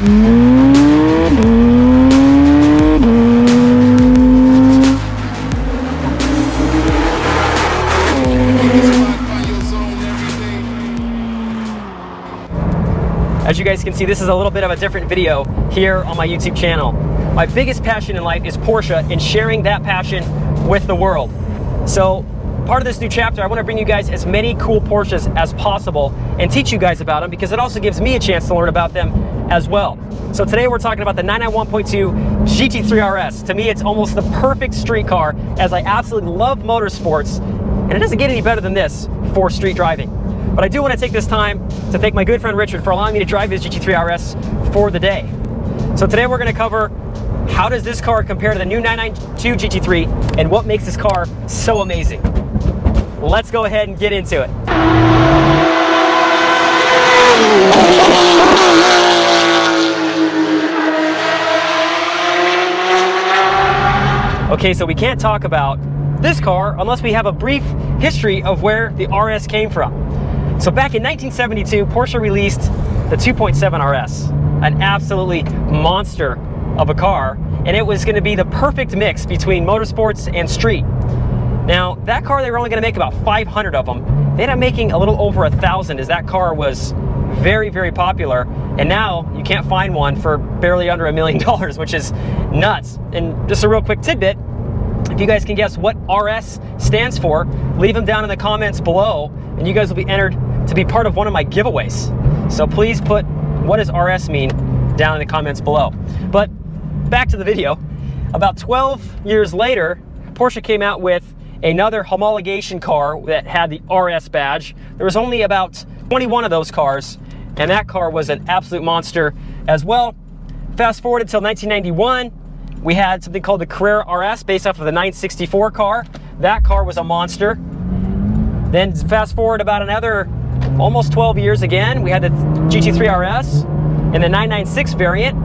As you guys can see, this is a little bit of a different video here on my YouTube channel. My biggest passion in life is Porsche and sharing that passion with the world. So part of this new chapter, I want to bring you guys as many cool Porsches as possible and teach you guys about them, because it also gives me a chance to learn about them as well. So today we're talking about the 991.2 GT3RS. To me, it's almost the perfect street car, as I absolutely love motorsports, and it doesn't get any better than this for street driving. But I do want to take this time to thank my good friend Richard for allowing me to drive his GT3RS for the day. So today we're going to cover how does this car compare to the new 992 GT3 and what makes this car so amazing. Let's go ahead and get into it. Okay, so we can't talk about this car unless we have a brief history of where the RS came from. So back in 1972, Porsche released the 2.7 RS, an absolutely monster of a car, and it was going to be the perfect mix between motorsports and street. Now, that car, they were only going to make about 500 of them. They ended up making a little over 1,000, as that car was very, very popular, and now you can't find one for barely under $1 million, which is nuts. And just a real quick tidbit, if you guys can guess what RS stands for, leave them down in the comments below, and you guys will be entered to be part of one of my giveaways. So please put what does RS mean down in the comments below. But back to the video. About 12 years later, Porsche came out with another homologation car that had the RS badge. There was only about 21 of those cars, and that car was an absolute monster as well. Fast forward until 1991, we had something called the Carrera RS based off of the 964 car. That car was a monster. Then fast forward about another almost 12 years again, we had the GT3RS in the 996 variant.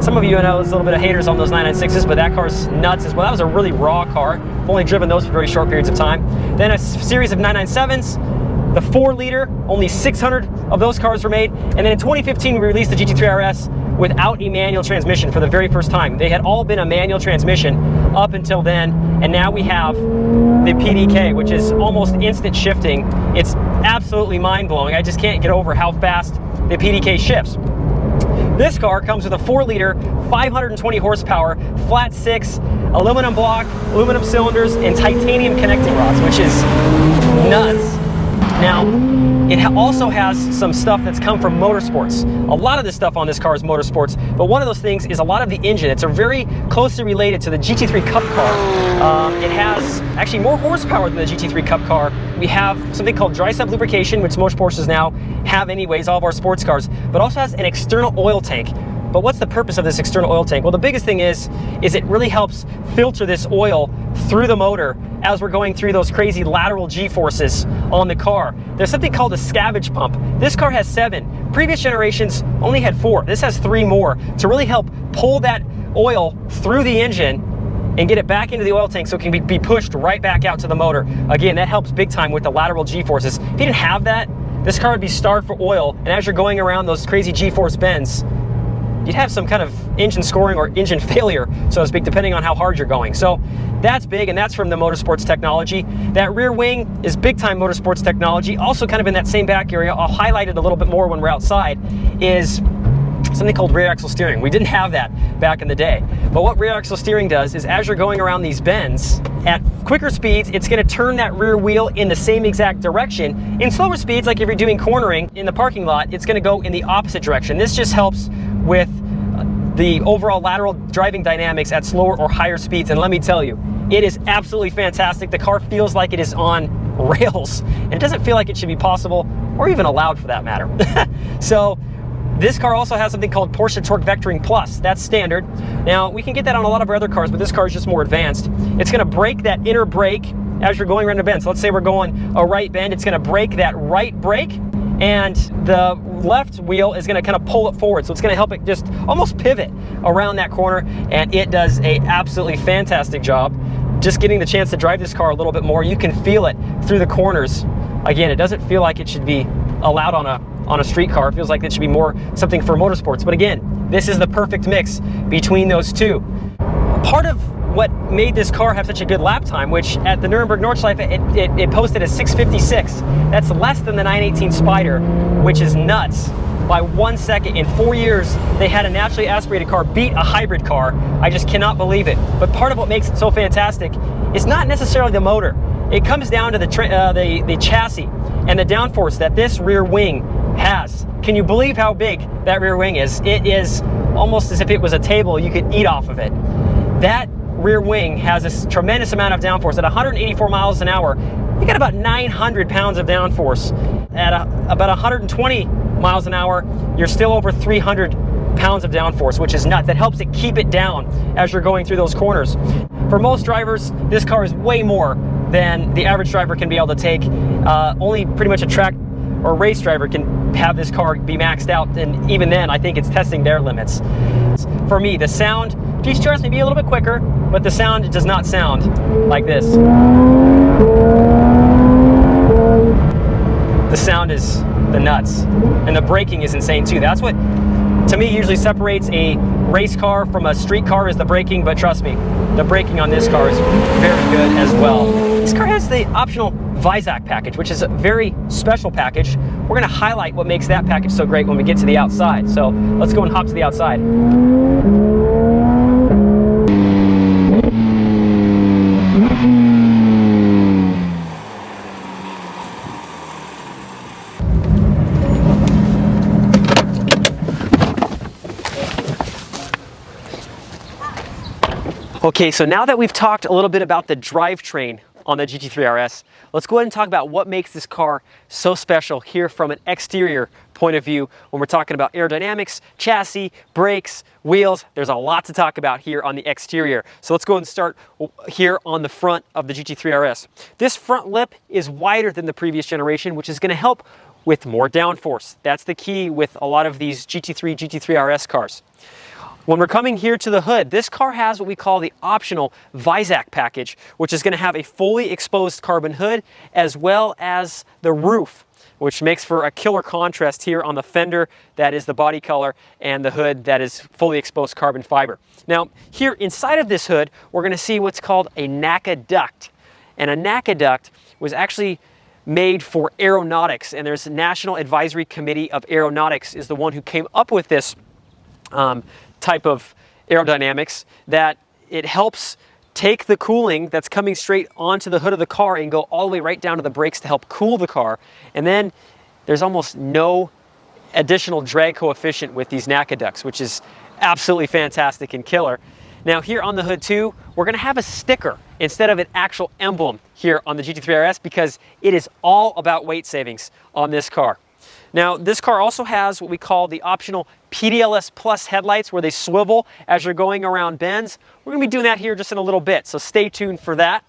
Some of you know there's a little bit of haters on those 996s, but that car's nuts as well. That was a really raw car. I've only driven those for very short periods of time. Then a series of 997s, the 4-liter, only 600 of those cars were made. And then in 2015, we released the GT3RS without a manual transmission for the very first time. They had all been a manual transmission up until then, and now we have the PDK, which is almost instant shifting. It's absolutely mind-blowing. I just can't get over how fast the PDK shifts. This car comes with a 4-liter, 520 horsepower, flat 6, aluminum block, aluminum cylinders, and titanium connecting rods, which is nuts. Now, it also has some stuff that's come from motorsports. A lot of the stuff on this car is motorsports, but one of those things is a lot of the engine. It's very closely related to the GT3 Cup car. It has actually more horsepower than the GT3 Cup car. We have something called dry sump lubrication, which most Porsches now have anyways, all of our sports cars, but also has an external oil tank. But what's the purpose of this external oil tank? Well, the biggest thing is it really helps filter this oil through the motor as we're going through those crazy lateral G-forces on the car. There's something called a scavenge pump. This car has 7. Previous generations only had 4. This has 3 more to really help pull that oil through the engine and get it back into the oil tank so it can be pushed right back out to the motor. Again, that helps big time with the lateral G-forces. If you didn't have that, this car would be starved for oil, and as you're going around those crazy G-force bends, you'd have some kind of engine scoring or engine failure, so to speak, depending on how hard you're going. So that's big, and that's from the motorsports technology. That rear wing is big time motorsports technology. Also kind of in that same back area, I'll highlight it a little bit more when we're outside, is something called rear axle steering. We didn't have that back in the day. But what rear axle steering does is as you're going around these bends, at quicker speeds, it's going to turn that rear wheel in the same exact direction. In slower speeds, like if you're doing cornering in the parking lot, it's going to go in the opposite direction. This just helps with the overall lateral driving dynamics at slower or higher speeds. And let me tell you, it is absolutely fantastic. The car feels like it is on rails, and it doesn't feel like it should be possible or even allowed for that matter. So this car also has something called Porsche Torque Vectoring Plus. That's standard. Now, we can get that on a lot of our other cars, but this car is just more advanced. It's going to brake that inner brake as you're going around a bend. So let's say we're going a right bend. It's going to brake that right brake, and the left wheel is going to kind of pull it forward. So it's going to help it just almost pivot around that corner, and it does an absolutely fantastic job. Just getting the chance to drive this car a little bit more, you can feel it through the corners. Again, it doesn't feel like it should be allowed on on a street car. It feels like it should be more something for motorsports. But again, this is the perfect mix between those two. Part of what made this car have such a good lap time, which at the Nürburgring Nordschleife, it posted a 6:56. That's less than the 918 Spyder, which is nuts. By 1 second. In 4 years, they had a naturally aspirated car beat a hybrid car. I just cannot believe it. But part of what makes it so fantastic is not necessarily the motor. It comes down to the chassis and the downforce that this rear wing has. Can you believe how big that rear wing is? It is almost as if it was a table you could eat off of it. That rear wing has this tremendous amount of downforce. At 184 miles an hour, you got about 900 pounds of downforce. At about 120 miles an hour, you're still over 300 pounds of downforce, which is nuts. That helps it keep it down as you're going through those corners. For most drivers, this car is way more than the average driver can be able to take. Only pretty much a track or race driver can have this car be maxed out, and even then, I think it's testing their limits. For me, the sound, GT3RS may be a little bit quicker, but the sound does not sound like this. The sound is the nuts, and the braking is insane too. That's what, to me, usually separates a race car from a street car, is the braking, but trust me, the braking on this car is very good as well. This car has the optional Weissach package, which is a very special package. We're going to highlight what makes that package so great when we get to the outside. So let's go and hop to the outside. Okay, so now that we've talked a little bit about the drivetrain on the GT3RS, let's go ahead and talk about what makes this car so special here from an exterior point of view when we're talking about aerodynamics, chassis, brakes, wheels. There's a lot to talk about here on the exterior. So let's go ahead and start here on the front of the GT3RS. This front lip is wider than the previous generation, which is going to help with more downforce. That's the key with a lot of these GT3RS cars. When we're coming here to the hood, this car has what we call the optional Weissach package, which is going to have a fully exposed carbon hood as well as the roof, which makes for a killer contrast here on the fender that is the body color and the hood that is fully exposed carbon fiber. Now, here inside of this hood, we're going to see what's called a NACA duct. And a NACA duct was actually made for aeronautics, and there's a National Advisory Committee of Aeronautics is the one who came up with this type of aerodynamics, that it helps take the cooling that's coming straight onto the hood of the car and go all the way right down to the brakes to help cool the car. And then there's almost no additional drag coefficient with these NACA ducts, which is absolutely fantastic and killer. Now here on the hood too, we're going to have a sticker instead of an actual emblem here on the GT3RS because it is all about weight savings on this car. Now, this car also has what we call the optional PDLS Plus headlights where they swivel as you're going around bends. We're going to be doing that here just in a little bit, so stay tuned for that.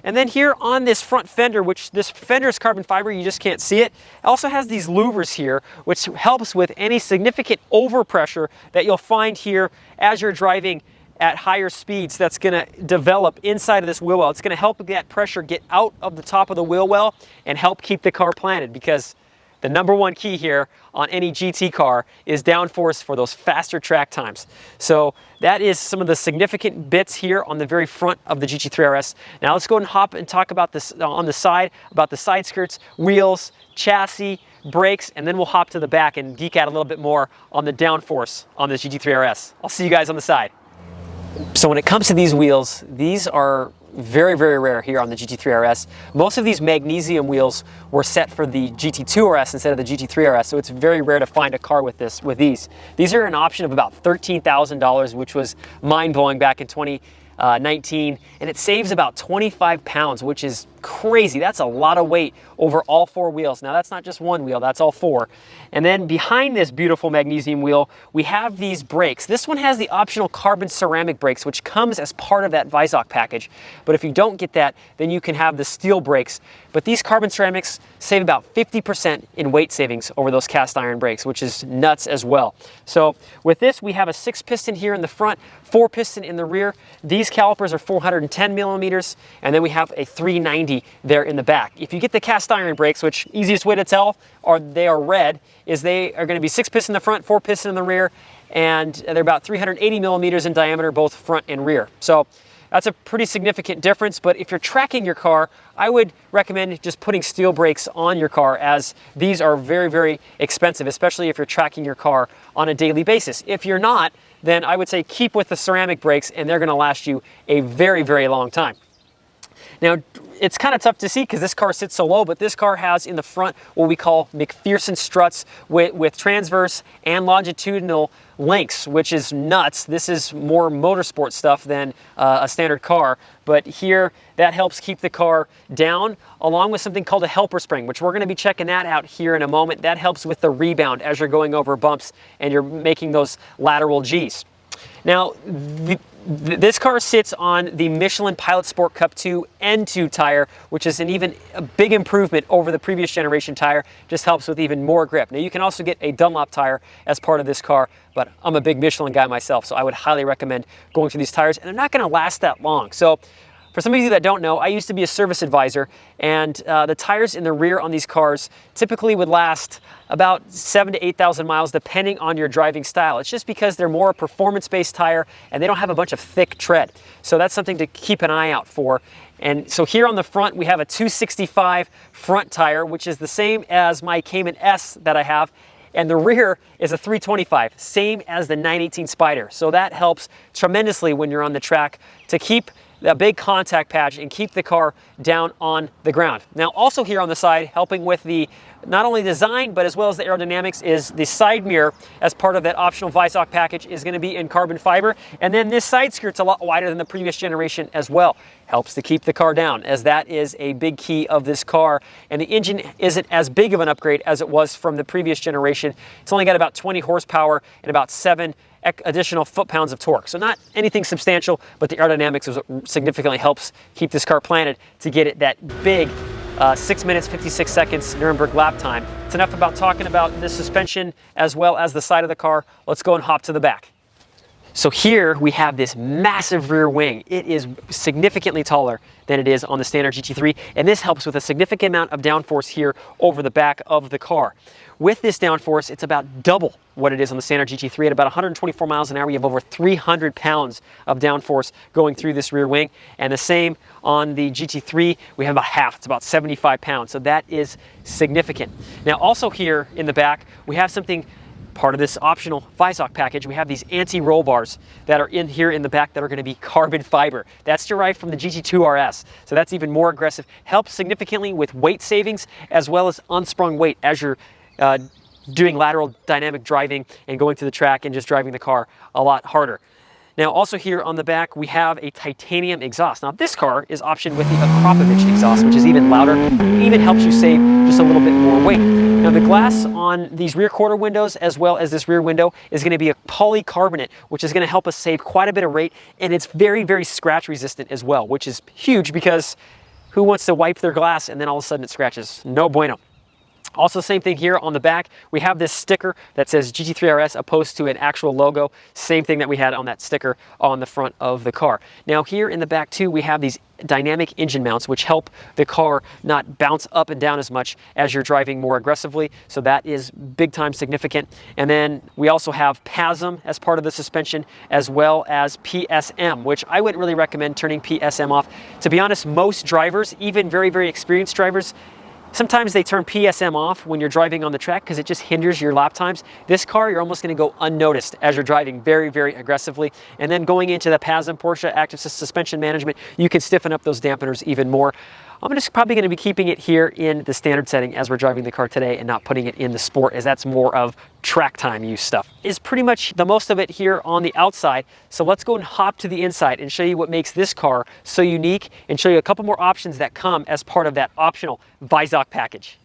And then here on this front fender, which this fender is carbon fiber, you just can't see it, also has these louvers here, which helps with any significant overpressure that you'll find here as you're driving at higher speeds that's going to develop inside of this wheel well. It's going to help that pressure get out of the top of the wheel well and help keep the car planted, because the number one key here on any GT car is downforce for those faster track times. So that is some of the significant bits here on the very front of the GT3RS. Now let's go and hop and talk about this on the side, about the side skirts, wheels, chassis, brakes, and then we'll hop to the back and geek out a little bit more on the downforce on this GT3RS. I'll see you guys on the side. So when it comes to these wheels, these are very, very rare here on the GT3RS. Most of these magnesium wheels were set for the GT2RS instead of the GT3RS, so it's very rare to find a car with these. These are an option of about $13,000, which was mind-blowing back in 2019, and it saves about 25 pounds, which is crazy. That's a lot of weight over all four wheels. Now that's not just one wheel, that's all four. And then behind this beautiful magnesium wheel, we have these brakes. This one has the optional carbon ceramic brakes, which comes as part of that Weissach package. But if you don't get that, then you can have the steel brakes. But these carbon ceramics save about 50% in weight savings over those cast iron brakes, which is nuts as well. So with this, we have a 6-piston here in the front, 4-piston in the rear. These These calipers are 410 millimeters, and then we have a 390 there in the back. If you get the cast iron brakes, which easiest way to tell they are red, is they are going to be 6-piston in the front, 4-piston in the rear, and they're about 380 millimeters in diameter, both front and rear. So that's a pretty significant difference, but if you're tracking your car, I would recommend just putting steel brakes on your car, as these are very, very expensive, especially if you're tracking your car on a daily basis. If you're not, then I would say keep with the ceramic brakes, and they're gonna last you a very, very long time. Now, it's kind of tough to see because this car sits so low, but this car has in the front what we call McPherson struts with transverse and longitudinal links, which is nuts. This is more motorsport stuff than a standard car, but here that helps keep the car down, along with something called a helper spring, which we're going to be checking that out here in a moment. That helps with the rebound as you're going over bumps and you're making those lateral Gs. Now, this car sits on the Michelin Pilot Sport Cup 2 N2 tire, which is a big improvement over the previous generation tire. Just helps with even more grip. Now, you can also get a Dunlop tire as part of this car, but I'm a big Michelin guy myself, so I would highly recommend going for these tires, and they're not going to last that long. So for some of you that don't know, I used to be a service advisor, and the tires in the rear on these cars typically would last about 7,000 to 8,000 miles depending on your driving style. It's just because they're more a performance-based tire and they don't have a bunch of thick tread. So that's something to keep an eye out for. And so here on the front, we have a 265 front tire, which is the same as my Cayman S that I have. And the rear is a 325, same as the 918 Spyder. So that helps tremendously when you're on the track to keep that big contact patch and keep the car down on the ground. Now, also here on the side, helping with the not only design but as well as the aerodynamics, is the side mirror as part of that optional Weissach package is going to be in carbon fiber, and then this side skirt's a lot wider than the previous generation as well. Helps to keep the car down, as that is a big key of this car. And the engine isn't as big of an upgrade as it was from the previous generation. It's only got about 20 horsepower and about 7 additional foot-pounds of torque. So not anything substantial, but the aerodynamics is what significantly helps keep this car planted to get it that big 6 minutes, 56 seconds Nuremberg lap time. It's enough about talking about the suspension as well as the side of the car. Let's go and hop to the back. So here we have this massive rear wing. It is significantly taller than it is on the standard GT3, and this helps with a significant amount of downforce here over the back of the car. With this downforce, it's about double what it is on the standard GT3. At about 124 miles an hour, you have over 300 pounds of downforce going through this rear wing. And the same on the GT3, we have about half. It's about 75 pounds. So that is significant. Now, also here in the back, we have something part of this optional Weissach package. We have these anti-roll bars that are in here in the back that are going to be carbon fiber. That's derived from the GT3RS. So that's even more aggressive. Helps significantly with weight savings as well as unsprung weight as you're doing lateral dynamic driving and going through the track and just driving the car a lot harder. Now, also here on the back, we have a titanium exhaust. Now, this car is optioned with the Akrapovic exhaust, which is even louder, even helps you save just a little bit more weight. Now, the glass on these rear quarter windows, as well as this rear window, is going to be a polycarbonate, which is going to help us save quite a bit of weight, and it's very, very scratch resistant as well, which is huge because who wants to wipe their glass and then all of a sudden it scratches? No bueno. Also, same thing here on the back. We have this sticker that says GT3RS opposed to an actual logo. Same thing that we had on that sticker on the front of the car. Now here in the back too, we have these dynamic engine mounts which help the car not bounce up and down as much as you're driving more aggressively. So that is big time significant. And then we also have PASM as part of the suspension, as well as PSM, which I wouldn't really recommend turning PSM off. To be honest, most drivers, even very, very experienced drivers, sometimes they turn PSM off when you're driving on the track because it just hinders your lap times. This car, you're almost going to go unnoticed as you're driving very, very aggressively. And then going into the PASM, Porsche Active Suspension Management, you can stiffen up those dampeners even more. I'm just probably going to be keeping it here in the standard setting as we're driving the car today and not putting it in the sport, as that's more of track time use stuff. Is pretty much the most of it here on the outside. So let's go and hop to the inside and show you what makes this car so unique and show you a couple more options that come as part of that optional Weissach package.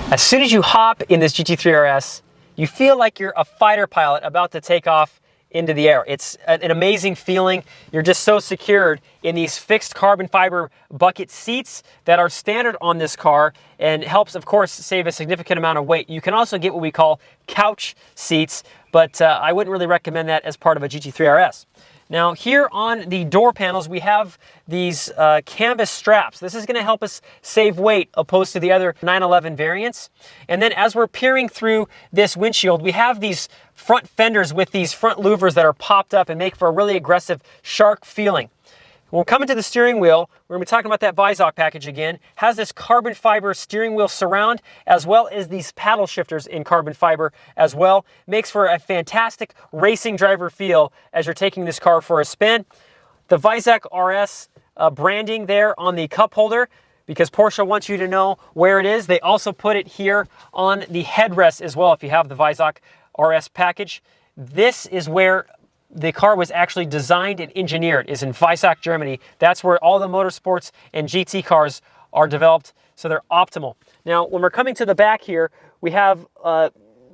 As soon as you hop in this GT3RS, you feel like you're a fighter pilot about to take off into the air. It's an amazing feeling. You're just so secured in these fixed carbon fiber bucket seats that are standard on this car, and helps, of course, save a significant amount of weight. You can also get what we call couch seats, but I wouldn't really recommend that as part of a GT3RS. Now here on the door panels, we have these canvas straps. This is gonna help us save weight opposed to the other 911 variants. And then as we're peering through this windshield, we have these front fenders with these front louvers that are popped up and make for a really aggressive shark feeling. When we're coming to the steering wheel, we're gonna be talking about that Visoc package again. Has this carbon fiber steering wheel surround, as well as these paddle shifters in carbon fiber as well. Makes for a fantastic racing driver feel as you're taking this car for a spin. The Visoc RS branding there on the cup holder, because Porsche wants you to know where it is. They also put it here on the headrest as well if you have the Visoc RS package. This is where the car was actually designed and engineered, is in Visoc, Germany. That's where all the motorsports and GT cars are developed, so they're optimal. Now, when we're coming to the back here, we have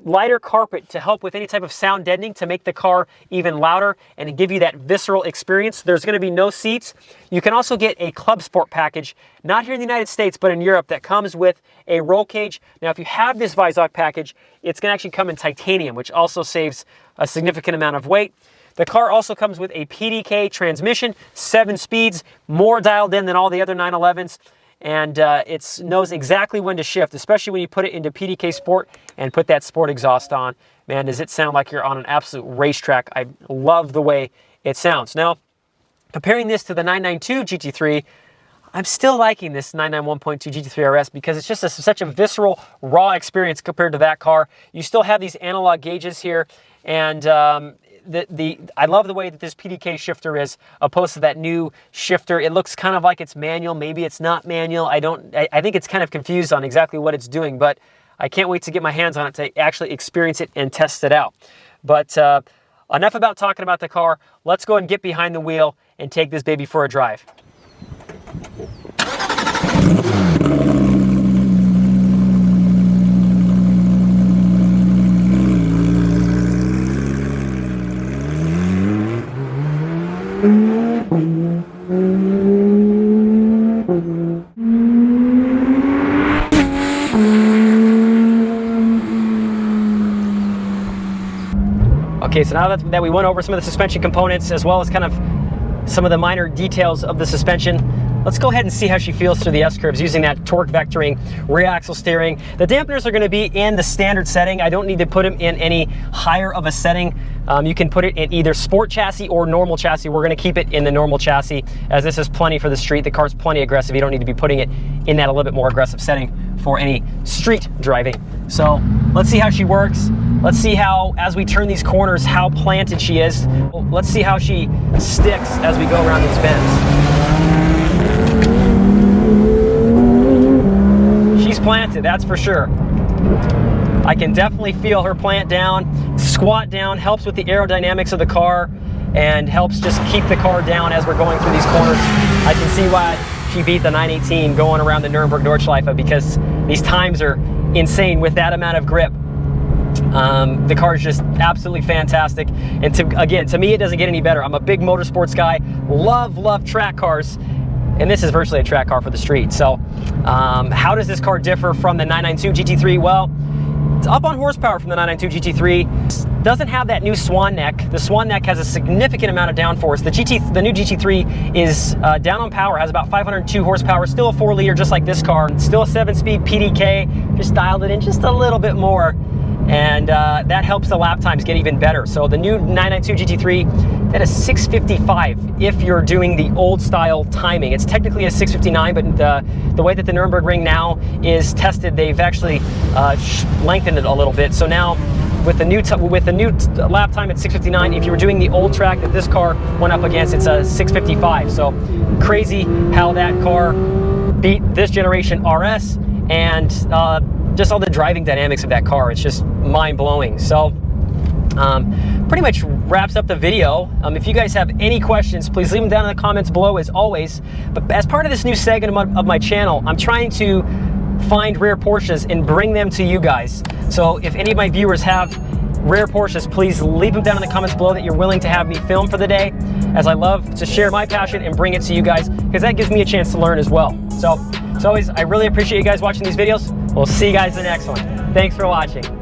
lighter carpet to help with any type of sound deadening, to make the car even louder and give you that visceral experience. There's gonna be no seats. You can also get a Club Sport package, not here in the United States, but in Europe, that comes with a roll cage. Now, if you have this Visoc package, it's gonna actually come in titanium, which also saves a significant amount of weight. The car also comes with a PDK transmission, 7 speeds, more dialed in than all the other 911s, and it knows exactly when to shift, especially when you put it into PDK Sport and put that Sport exhaust on. Man, does it sound like you're on an absolute racetrack. I love the way it sounds. Now, comparing this to the 992 GT3, I'm still liking this 991.2 GT3RS because it's just such a visceral, raw experience compared to that car. You still have these analog gauges here, and I love the way that this PDK shifter is opposed to that new shifter. It looks kind of like it's manual. Maybe it's not manual. I think it's kind of confused on exactly what it's doing, but I can't wait to get my hands on it to actually experience it and test it out. But enough about talking about the car. Let's go and get behind the wheel and take this baby for a drive. Okay, so now that we went over some of the suspension components as well as kind of some of the minor details of the suspension, let's go ahead and see how she feels through the S-curves using that torque vectoring rear axle steering. The dampeners are going to be in the standard setting. I don't need to put them in any higher of a setting. You can put it in either sport chassis or normal chassis. We're going to keep it in the normal chassis, as this is plenty for the street. The car's plenty aggressive. You don't need to be putting it in that a little bit more aggressive setting for any street driving. So let's see how she works. Let's see how, as we turn these corners, how planted she is. Let's see how she sticks as we go around these bends. She's planted, that's for sure. I can definitely feel her plant down. Squat down helps with the aerodynamics of the car and helps just keep the car down as we're going through these corners. I can see why she beat the 918 going around the Nürburgring Nordschleife, because these times are insane with that amount of grip. The car is just absolutely fantastic, and again, to me, it doesn't get any better. I'm a big motorsports guy, love track cars, and this is virtually a track car for the street. So how does this car differ from the 992 GT3? Well, it's up on horsepower from the 992 GT3. Doesn't have that new swan neck. The swan neck has a significant amount of downforce. The new GT3 is down on power, has about 502 horsepower, still a 4-liter just like this car. Still a 7-speed PDK, just dialed it in just a little bit more. And that helps the lap times get even better. So the new 992 GT3, that is 6:55 if you're doing the old style timing. It's technically a 6:59, but the way that the Nürburgring now is tested, they've actually lengthened it a little bit. So now with the new lap time at 6:59, if you were doing the old track that this car went up against, it's a 6:55. So crazy how that car beat this generation RS, and just all the driving dynamics of that car. It's just mind-blowing. So pretty much wraps up the video. If you guys have any questions, please leave them down in the comments below, as always. But as part of this new segment of my channel, I'm trying to find rare Porsches and bring them to you guys. So if any of my viewers have rare Porsches, please leave them down in the comments below that you're willing to have me film for the day, as I love to share my passion and bring it to you guys, because that gives me a chance to learn as well. So, as always, I really appreciate you guys watching these videos. We'll see you guys in the next one. Thanks for watching.